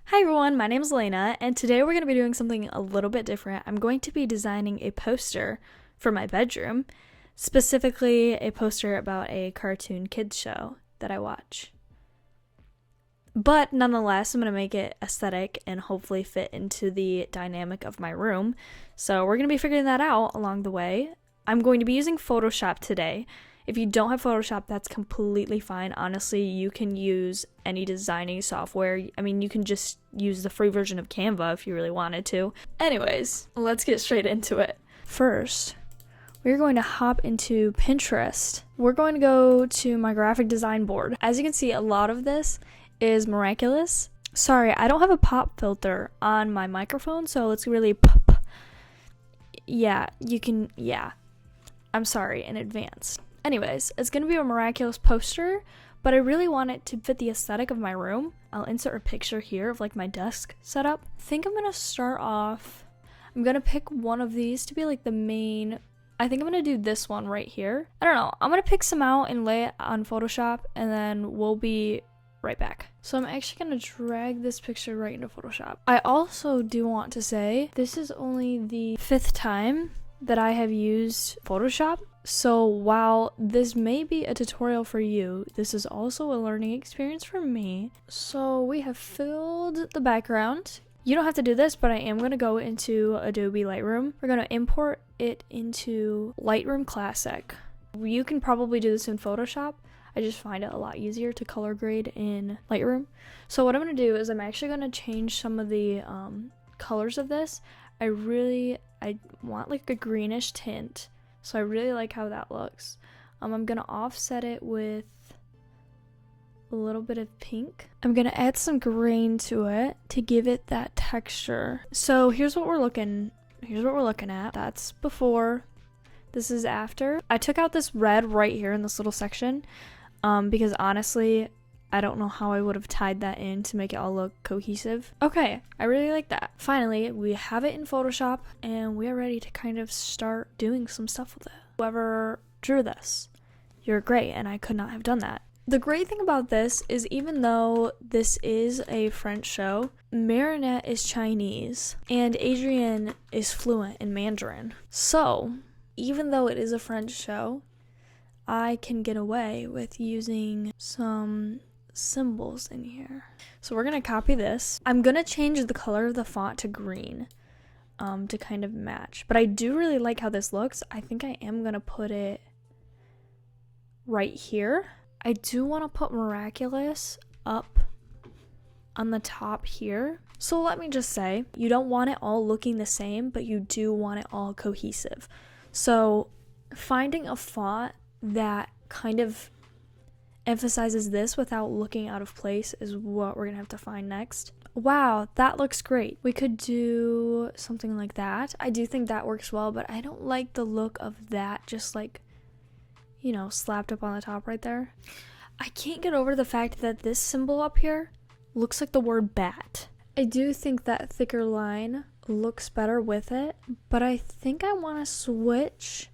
Hi everyone, my name is Elena, and today we're going to be doing something a little bit different. I'm going to be designing a poster for my bedroom, specifically a poster about a cartoon kids show that I watch. But nonetheless, I'm going to make it aesthetic and hopefully fit into the dynamic of my room. So we're going to be figuring that out along the way. I'm going to be using Photoshop today. If you don't have Photoshop, that's completely fine. Honestly, you can use any designing software. I mean, you can just use the free version of Canva if you really wanted to. Anyways, let's get straight into it. First, we're going to hop into Pinterest. We're going to go to my graphic design board. As you can see, a lot of this is Miraculous. Sorry, I don't have a pop filter on my microphone, so it's really pop. Yeah, I'm sorry in advance. Anyways, it's going to be a Miraculous poster, but I really want it to fit the aesthetic of my room. I'll insert a picture here of like my desk setup. I think I'm going to start off, I'm going to pick one of these to be like the main, I think I'm going to do this one right here. I don't know, I'm going to pick some out and lay it on Photoshop and then we'll be right back. So I'm actually going to drag this picture right into Photoshop. I also do want to say this is only the 5th time that I have used Photoshop. So while this may be a tutorial for you, this is also a learning experience for me. So we have filled the background. You don't have to do this, but I am going to go into Adobe Lightroom. We're going to import it into Lightroom Classic. You can probably do this in Photoshop. I just find it a lot easier to color grade in Lightroom. So what I'm going to do is I'm actually going to change some of the colors of this. I want like a greenish tint. So I really like how that looks. I'm going to offset it with a little bit of pink. I'm going to add some grain to it to give it that texture. So here's what we're looking at. That's before. This is after. I took out this red right here in this little section because honestly, I don't know how I would have tied that in to make it all look cohesive. Okay, I really like that. Finally, we have it in Photoshop and we are ready to kind of start doing some stuff with it. Whoever drew this, you're great, and I could not have done that. The great thing about this is even though this is a French show, Marinette is Chinese and Adrienne is fluent in Mandarin. So, even though it is a French show, I can get away with using some symbols in here. So we're gonna copy this. I'm gonna change the color of the font to green to kind of match, but I do really like how this looks. I think I am gonna put it right here. I do want to put Miraculous up on the top here. So let me just say, you don't want it all looking the same, but you do want it all cohesive. So finding a font that kind of emphasizes this without looking out of place is what we're gonna have to find next. Wow, that looks great. We could do something like that. I do think that works well, but I don't like the look of that just like, you know, slapped up on the top right there. I can't get over the fact that this symbol up here looks like the word bat. I do think that thicker line looks better with it, but I think I want to switch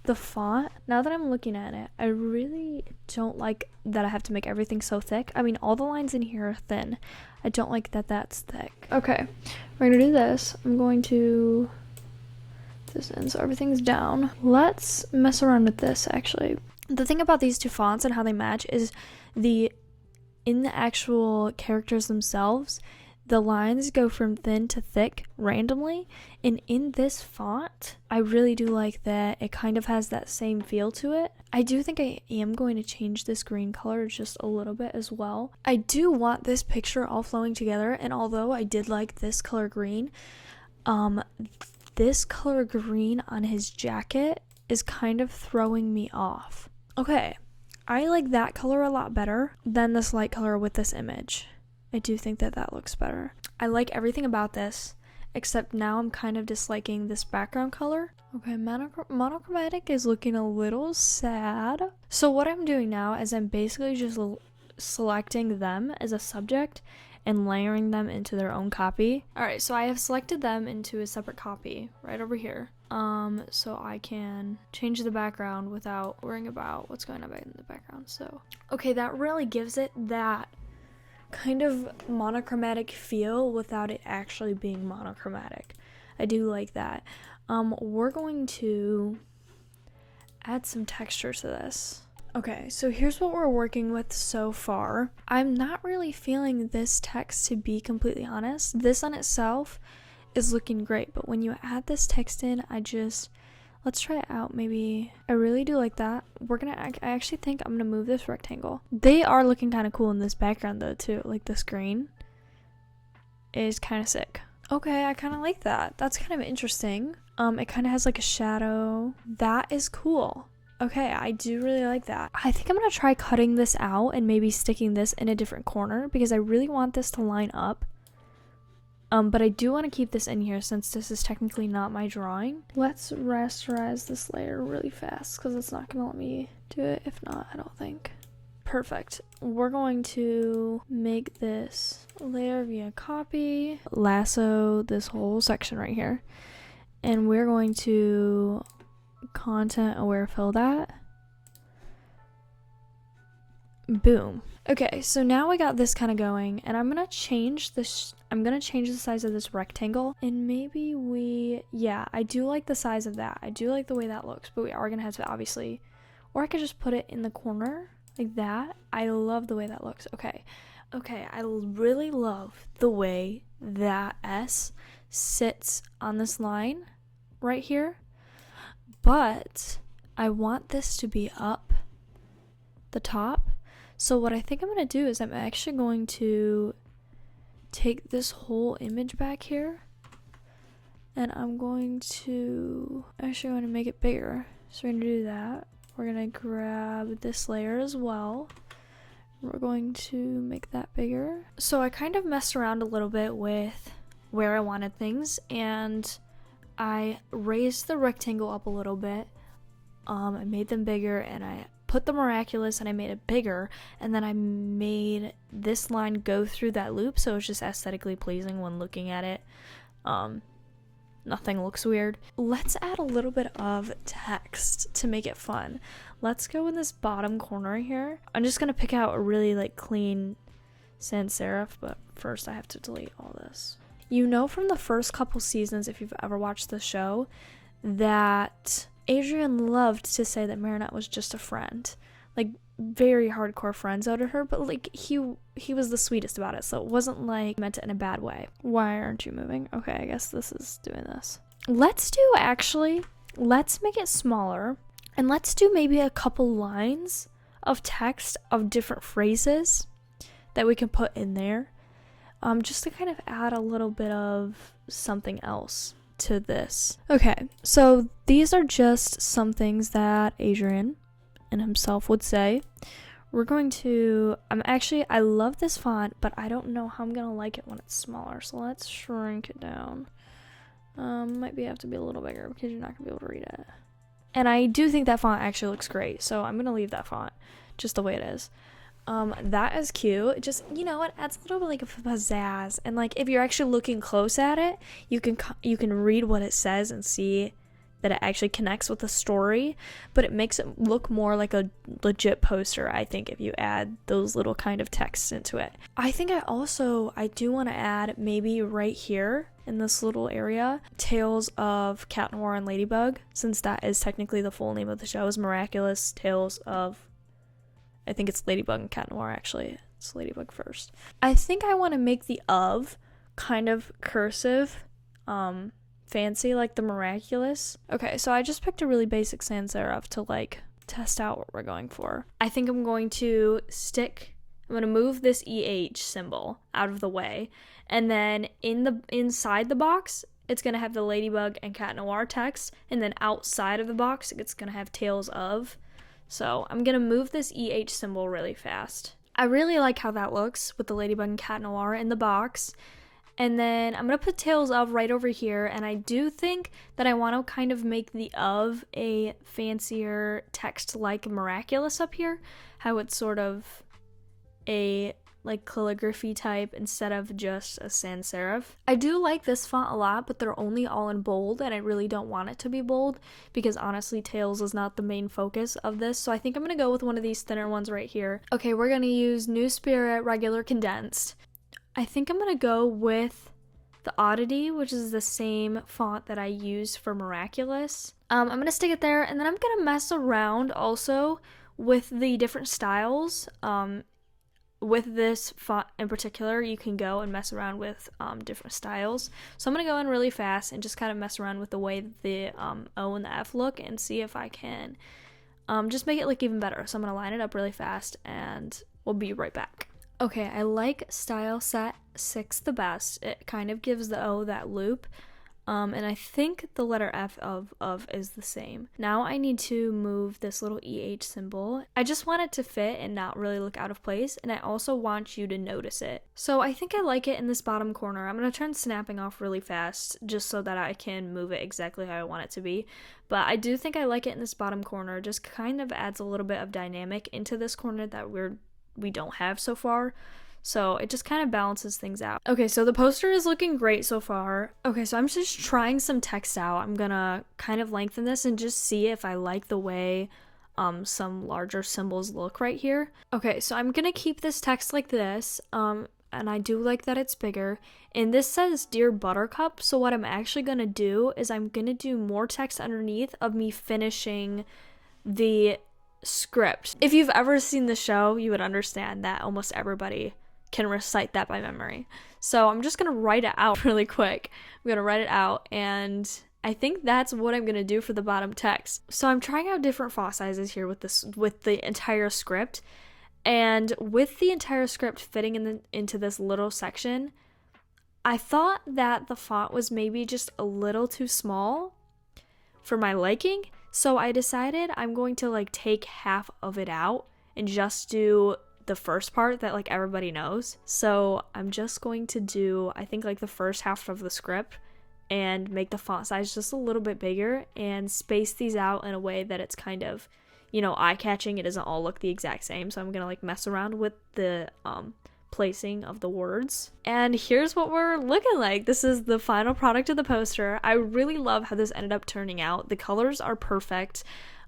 the font. Now that I'm looking at it, I really don't like that I have to make everything so thick. I mean, all the lines in here are thin. I don't like that that's thick. Okay, we're gonna do this. I'm going to this in so everything's down. Let's mess around with this actually. The thing about these two fonts and how they match is in the actual characters themselves, the lines go from thin to thick randomly, and in this font, I really do like that it kind of has that same feel to it. I do think I am going to change this green color just a little bit as well. I do want this picture all flowing together, and although I did like this color green, this color green on his jacket is kind of throwing me off. Okay, I like that color a lot better than this light color with this image. I do think that that looks better. I like everything about this, except now I'm kind of disliking this background color. Okay, monochromatic is looking a little sad. So what I'm doing now is I'm basically just selecting them as a subject and layering them into their own copy. Alright, so I have selected them into a separate copy right over here. So I can change the background without worrying about what's going on in the background. So, okay, that really gives it that kind of monochromatic feel without it actually being monochromatic. I do like that. We're going to add some texture to this. Okay, so here's what we're working with so far. I'm not really feeling this text, to be completely honest. This on itself is looking great, but when you add this text in, let's try it out. Maybe I really do like that. I actually think I'm gonna move this rectangle. They are looking kind of cool in this background though too. Like this green is kind of sick. Okay, I kind of like that. That's kind of interesting. It kind of has like a shadow. That is cool. Okay, I do really like that. I think I'm gonna try cutting this out and maybe sticking this in a different corner because I really want this to line up. But I do want to keep this in here since this is technically not my drawing. Let's rasterize this layer really fast because it's not gonna let me do it. If not, I don't think. Perfect. We're going to make this layer via copy, lasso this whole section right here, and we're going to content aware fill that. Boom. Okay, so now we got this kind of going, and I'm gonna change this. I'm gonna change the size of this rectangle, and maybe yeah, I do like the size of that. I do like the way that looks, but we are gonna have to obviously, or I could just put it in the corner like that. I love the way that looks. Okay, I really love the way that S sits on this line right here, but I want this to be up the top. So what I think I'm going to do is I'm actually going to take this whole image back here, and I'm going to make it bigger. So we're going to do that. We're going to grab this layer as well. We're going to make that bigger. So I kind of messed around a little bit with where I wanted things, and I raised the rectangle up a little bit. I made them bigger, and I put the Miraculous and I made it bigger, and then I made this line go through that loop so it's just aesthetically pleasing when looking at it. Nothing looks weird. Let's add a little bit of text to make it fun. Let's go in this bottom corner here. I'm just gonna pick out a really like clean sans serif, but first I have to delete all this. You know from the first couple seasons, if you've ever watched the show, that Adrian loved to say that Marinette was just a friend, like very hardcore friends out of her, but like he was the sweetest about it, so it wasn't like meant it in a bad way. Why aren't you moving? Okay, I guess this is doing this. Let's make it smaller, and let's do maybe a couple lines of text of different phrases that we can put in there, just to kind of add a little bit of something else to this. Okay, so these are just some things that Adrian and himself would say. We're going to, I love this font, but I don't know how I'm gonna like it when it's smaller, so let's shrink it down. Might have to be a little bigger because you're not gonna be able to read it. And I do think that font actually looks great, so I'm gonna leave that font just the way it is. That is cute. Just, you know, it adds a little bit like of pizzazz, and like if you're actually looking close at it, you can read what it says and see that it actually connects with the story, but it makes it look more like a legit poster, I think, if you add those little kind of texts into it. I think I do want to add maybe right here in this little area, Tales of Cat Noir and Ladybug, since that is technically the full name of the show, is Miraculous Tales of, I think it's Ladybug and Cat Noir, actually. It's Ladybug first. I think I want to make the of kind of cursive, fancy, like the Miraculous. Okay, so I just picked a really basic sans serif to like test out what we're going for. I think I'm going to move this EH symbol out of the way, and then inside the box, it's going to have the Ladybug and Cat Noir text, and then outside of the box, it's going to have Tales of. So I'm going to move this EH symbol really fast. I really like how that looks with the Ladybug and Cat Noir in the box. And then I'm going to put Tales of right over here, and I do think that I want to kind of make the of a fancier text like Miraculous up here, how it's sort of a like calligraphy type instead of just a sans serif. I do like this font a lot, but they're only all in bold, and I really don't want it to be bold because honestly Tails is not the main focus of this, so I think I'm gonna go with one of these thinner ones right here. Okay, we're gonna use New Spirit regular condensed. I think I'm gonna go with the Oddity, which is the same font that I use for Miraculous. I'm gonna stick it there, and then I'm gonna mess around also with the different styles. With this font in particular, you can go and mess around with different styles. So I'm gonna go in really fast and just kind of mess around with the way that the O and the F look and see if I can just make it look even better. So I'm gonna line it up really fast and we'll be right back. Okay, I like style set 6 the best. It kind of gives the O that loop. And I think the letter F of is the same. Now I need to move this little EH symbol. I just want it to fit and not really look out of place, and I also want you to notice it. So I think I like it in this bottom corner. I'm going to turn snapping off really fast just so that I can move it exactly how I want it to be. But I do think I like it in this bottom corner. Just kind of adds a little bit of dynamic into this corner that we don't have so far. So it just kind of balances things out. Okay, so the poster is looking great so far. Okay, so I'm just trying some text out. I'm gonna kind of lengthen this and just see if I like the way some larger symbols look right here. Okay, so I'm gonna keep this text like this, and I do like that it's bigger. And this says Dear Buttercup, so what I'm actually gonna do is I'm gonna do more text underneath of me finishing the script. If you've ever seen the show, you would understand that almost everybody can recite that by memory. So I'm just gonna write it out really quick. I'm gonna write it out, and I think that's what I'm gonna do for the bottom text. So I'm trying out different font sizes here with the entire script, and with the entire script fitting into this little section, I thought that the font was maybe just a little too small for my liking. So I decided I'm going to like take half of it out and just do the first part that like everybody knows. So I'm just going to do, I think, like the first half of the script and make the font size just a little bit bigger and space these out in a way that it's kind of, you know, eye-catching. It doesn't all look the exact same. So I'm gonna like mess around with the placing of the words. And here's what we're looking like. This is the final product of the poster. I really love how this ended up turning out. The colors are perfect.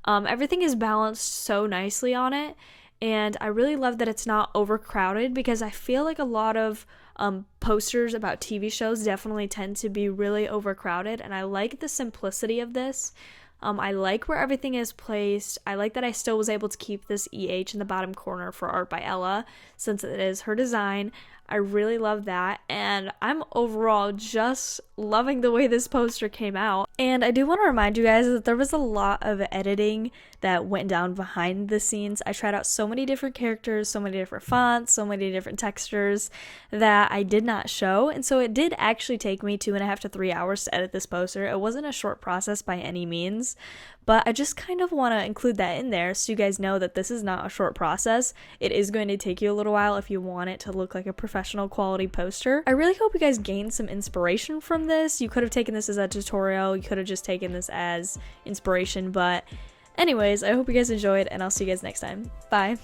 Everything is balanced so nicely on it. And I really love that it's not overcrowded, because I feel like a lot of posters about TV shows definitely tend to be really overcrowded, and I like the simplicity of this. I like where everything is placed. I like that I still was able to keep this EH in the bottom corner for Art by Ella, since it is her design. I really love that, and I'm overall just loving the way this poster came out. And I do want to remind you guys that there was a lot of editing that went down behind the scenes. I tried out so many different characters, so many different fonts, so many different textures that I did not show, and so it did actually take me 2.5 to 3 hours to edit this poster. It wasn't a short process by any means, but I just kind of want to include that in there so you guys know that this is not a short process. It is going to take you a little while if you want it to look like a professional quality poster. I really hope you guys gained some inspiration from this. You could have taken this as a tutorial, you could have just taken this as inspiration, but anyways, I hope you guys enjoyed, and I'll see you guys next time. Bye!